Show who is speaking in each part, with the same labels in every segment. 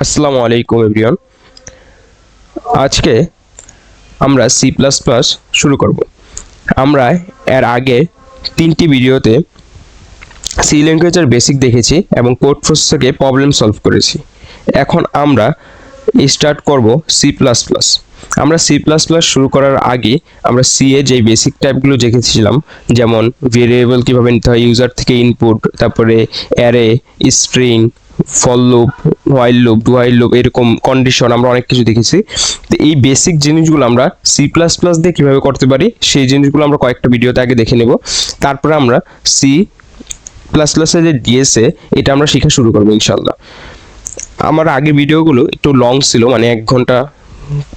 Speaker 1: আসসালামু আলাইকুম এভরিওয়ান। আজকে আমরা সি প্লাস প্লাস শুরু করব। আমরা এর আগে 3টি ভিডিওতে সি ল্যাঙ্গুয়েজের বেসিক দেখেছি এবং কোড ফোর্স থেকে প্রবলেম সলভ করেছি। এখন আমরা স্টার্ট করব সি প্লাস প্লাস। আমরা সি প্লাস প্লাস শুরু করার আগে আমরা সি এ যে বেসিক টাইপগুলো দেখেছিলাম, যেমন ভেরিয়েবল কীভাবে নিতে হয়, ইউজার থেকে ইনপুট, তারপরে array, string, for loop, while loop, do while loop, এরকম কন্ডিশন আমরা অনেক কিছু দেখেছি। তো এই বেসিক জিনিসগুলো আমরা সি প্লাস প্লাস দিয়ে কীভাবে করতে পারি সেই জিনিসগুলো আমরা কয়েকটা ভিডিওতে আগে দেখে নেব। তারপরে আমরা সি প্লাস প্লাসের যে ডিএসএ এটা আমরা শেখা শুরু করবো ইনশাল্লাহ। আমার আগের ভিডিওগুলো একটু লং ছিল, মানে 1 ঘন্টা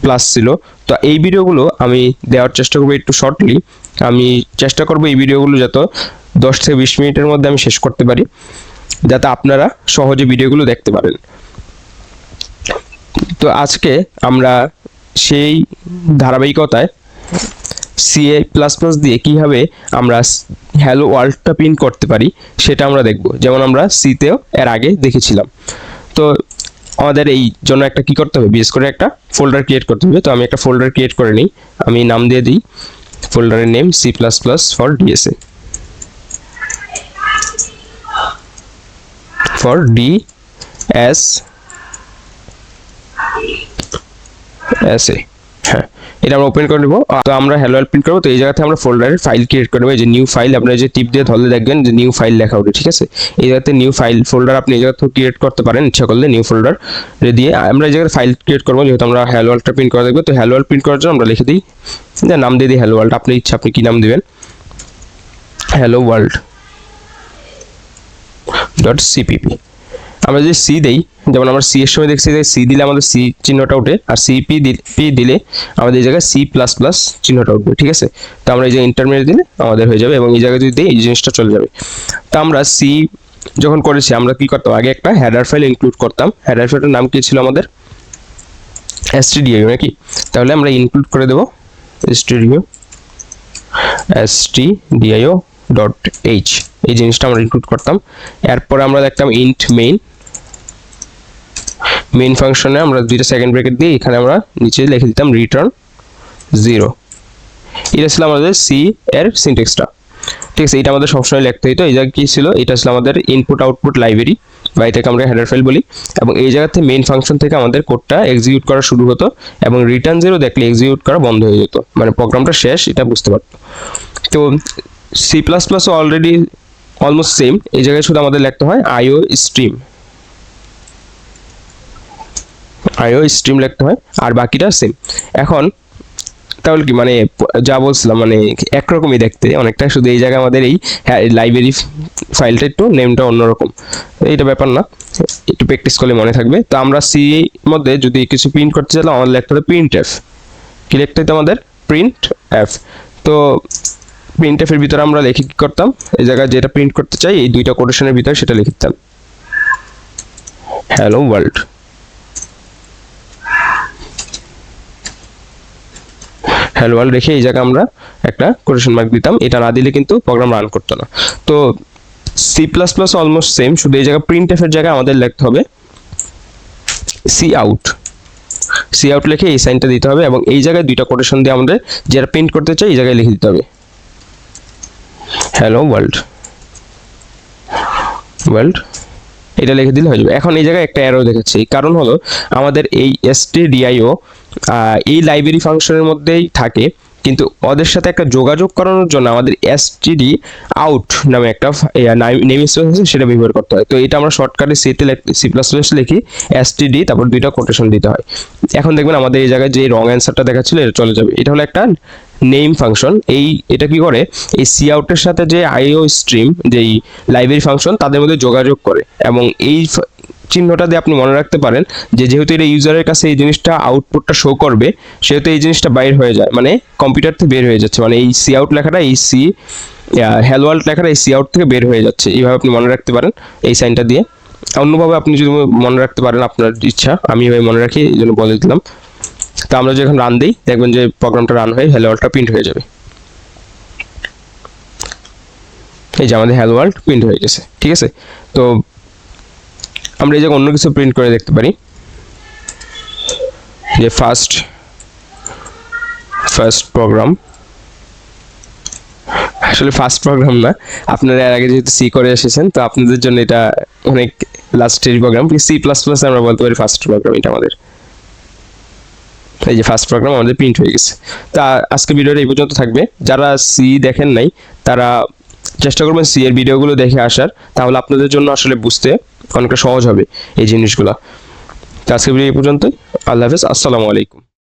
Speaker 1: প্লাস ছিল। তো এই ভিডিওগুলো আমি দেওয়ার চেষ্টা করবো একটু শর্টলি। আমি চেষ্টা করবো এই ভিডিওগুলো যত 10 থেকে 20 মিনিটের মধ্যে আমি শেষ করতে পারি, যাতে আপনারা সহজে ভিডিওগুলো দেখতে পারেন। তো আজকে আমরা সেই ধারাবাহিকতায় সিএ প্লাস প্লাস দিয়ে কীভাবে আমরা হ্যালো ওয়ার্ল্ডটা প্রিন্ট করতে পারি সেটা আমরা দেখব, যেমন আমরা সিতেও এর আগে দেখেছিলাম। তো আমাদের এই জন্য একটা কি করতে হবে, বিশেষ করে একটা ফোল্ডার ক্রিয়েট করতে হবে। তো আমি একটা ফোল্ডার ক্রিয়েট করে নিই, আমি নাম দিয়ে দিই ফোল্ডারের name C plus plus for DSA, for DSA. হ্যাঁ, এটা আমরা ওপেন করে নেব। তো আমরা হ্যালো ওয়ার্ল্ড প্রিন্ট করবো। তো এই জায়গাতে আমরা ফোল্ডারের ফাইল ক্রিয়েট করে নেবো। এই যে নিউ ফাইল, আপনারা যে টিপ দিয়ে ধরলে দেখবেন যে নিউ ফাইল লেখা ওঠে, ঠিক আছে। এই জায়গাতে নিউ ফাইল ফোল্ডার আপনি এই জায়গা থেকে ক্রিয়েট করতে পারেন ইচ্ছা করলে। নিউ ফোল্ডার দিয়ে আমরা এই জায়গায় ফাইল ক্রিয়েট করবো, যেহেতু আমরা হ্যালো ওয়ার্ল্ডটা প্রিন্ট করে দেখবো। তো হ্যালো ওয়ার্ল্ড প্রিন্ট করার জন্য আমরা লিখে দিই, নাম দিয়ে দিই হ্যালো ওয়ার্ল্ড। আপনি ইচ্ছা আপনি কি নাম দিবেন, হ্যালো ওয়ার্ল্ড ডট সিপিপি। আমরা যদি সি দেই, যেমন আমরা সি এর সময় দেখছি যে সি দিলে আমাদের সি চিহ্নটা ওঠে, আর পি দিলে আমাদের এই জায়গায় সি প্লাস প্লাস চিহ্নটা উঠবে, ঠিক আছে। তো আমরা এই যে ইন্টারমিডিয়েট দিলে আমাদের হয়ে যাবে, এবং এই জায়গায় যদি দিই এই জিনিসটা চলে যাবে। তো আমরা সি যখন করেছি আমরা কি করতাম, আগে একটা হেডার ফাইল ইনক্লুড করতাম। হেডার ফাইলের নাম কি ছিল আমাদের, stdio নাকি। তাহলে আমরা ইনক্লুড করে দেবো stdio ডট এইচ, এই জিনিসটা আমরা ইনক্লুড করতাম। এরপরে আমরা দেখতাম ইন্ট মেইন ফাংশনে আমরা দুইটা সেকেন্ড ব্র্যাকেট দিয়ে এখানে আমরা নিচে লিখে দিতাম রিটার্ন 0। এটা ছিল আমাদের সি এর সিনট্যাক্সটা, ঠিক আছে। এটা আমাদের সবসময় লিখতে হতো। এই জায়গায় কি ছিল, এটা ছিল আমাদের ইনপুট আউটপুট লাইব্রেরি, বা এটাকে আমরা হেডার ফাইল বলি। এবং এই জায়গাতে মেইন ফাংশন থেকে আমাদের কোডটা এক্সিকিউট করা শুরু হতো, এবং রিটার্ন 0 দেখলে এক্সিকিউট করা বন্ধ হয়ে যেত, মানে প্রোগ্রামটা শেষ এটা বুঝতে পারতো। তো সি প্লাস প্লাসও অলরেডি অলমোস্ট সেম। এই জায়গায় শুধু আমাদের লিখতে হয় আইও স্ট্রিম লিখতে হয়, আর বাকিটা সেম। এখন তাহলে কি মানে যা বলছিলাম, মানে একরকমই দেখতে অনেকটা, শুধু এই জায়গায় আমাদের এই লাইব্রেরি ফাইলটা একটু নেমটা অন্যরকম। এইটা ব্যাপার না, একটু প্র্যাকটিস করলে মনে থাকবে। তো আমরা সি মধ্যে যদি কিছু প্রিন্ট করতে চাইলাম, আমাদের লিখতে হবে প্রিন্ট এফ। কি লিখতে হতো আমাদের, প্রিন্ট এফ। তো প্রিন্ট এফের ভিতরে আমরা লিখে কি করতাম, এই জায়গায় যেটা প্রিন্ট করতে চাই এই দুইটা কোটেশনের ভিতরে সেটা লিখে দিতাম হ্যালো ওয়ার্ল্ড। হ্যালো ওয়ার্ল্ড রেখে এই জায়গায় আমরা একটা কোটেশন মার্ক দিতাম। এটা না দিলে কিন্তু প্রোগ্রাম রান করতো না। তো C plus plus almost same, শুধু এই জায়গায় প্রিন্ট এফের জায়গায় আমাদের লিখতে হবে সি আউট লিখে এই সাইনটা দিতে হবে, এবং এই জায়গায় দুইটা কোটেশন দিয়ে আমাদের যেটা প্রিন্ট করতে চাই এই জায়গায় লিখে দিতে হবে হ্যালো ওয়ার্ল্ড এটা লিখে দিলে হয়ে যাবে। এখন এই জায়গায় একটা অ্যারো দেখাচ্ছে, কারণ হলো আমাদের এই stdio এই লাইব্রেরি ফাংশনের মধ্যেই থাকে, কিন্তু ওদের সাথে একটা যোগাযোগ করানোর জন্য আমাদের std out নামে একটা নেম স্পেস আছে, সেটা ব্যবহার করতে হয়। তো এটা আমরা শর্টকাটে সি প্লাস প্লাস লিখি std, তারপর দুইটা কোটেশন দিতে হয়। এখন দেখবেন আমাদের এই জায়গায় যে রং অ্যান্সারটা দেখাচ্ছিল এটা চলে যাবে। এটা হলো একটা নেম ফাংশন। এটা কি করে, এই সি আউটের সাথে যে আইও স্ট্রিম যেই লাইব্রেরি ফাংশন তাদের মধ্যে যোগাযোগ করে, এবং এই চিহ্নটা দিয়ে আপনি মনে রাখতে পারেন যে যেহেতু এটা ইউজারের কাছে এই জিনিসটা আউটপুটটা শো করবে, সেহেতু এই জিনিসটা বাইর হয়ে যায়, মানে কম্পিউটার থেকে বের হয়ে যাচ্ছে, মানে এই সি আউট লেখাটা এই হ্যালো ওয়ার্ল্ড লেখাটা এই সি আউট থেকে বের হয়ে যাচ্ছে। এইভাবে আপনি মনে রাখতে পারেন এই সাইনটা দিয়ে। অন্যভাবে আপনি যদি মনে রাখতে পারেন আপনার ইচ্ছা, আমি এভাবে মনে রাখি এই জন্য বলে দিলাম। তো আমরা যখন রান দিই দেখবেন যে প্রোগ্রামটা রান হয়ে হ্যালো ওয়ার্ল্ডটা প্রিন্ট হয়ে যাবে। এই যে আমাদের হ্যালো ওয়ার্ল্ড প্রিন্ট হয়ে গেছে, ঠিক আছে। তো আমরা এই জায়গায় অন্য কিছু প্রিন্ট করে দেখতে পারি। যে ফার্স্ট প্রোগ্রাম, আসলে ফার্স্ট প্রোগ্রাম না, আপনারা এর আগে যেহেতু সি করে এসেছেন তো আপনাদের জন্য এটা অনেক লাস্টের প্রোগ্রাম। সি প্লাস প্লাস আমরা বলতে পারি ফার্স্ট প্রোগ্রাম এটা আমাদের। এই যে ফার্স্ট প্রোগ্রাম আমাদের প্রিন্ট হয়ে গেছে। তা আজকে ভিডিওটা এই পর্যন্ত থাকবে। যারা সি দেখেন নাই তারা চেষ্টা করবেন সি এর ভিডিওগুলো দেখে আসার, তাহলে আপনাদের জন্য আসলে বুঝতে অনেকটা সহজ হবে এই জিনিসগুলো। তো আজকে ভিডিও এই পর্যন্তই। আল্লাহ হাফেজ, আসসালামু আলাইকুম।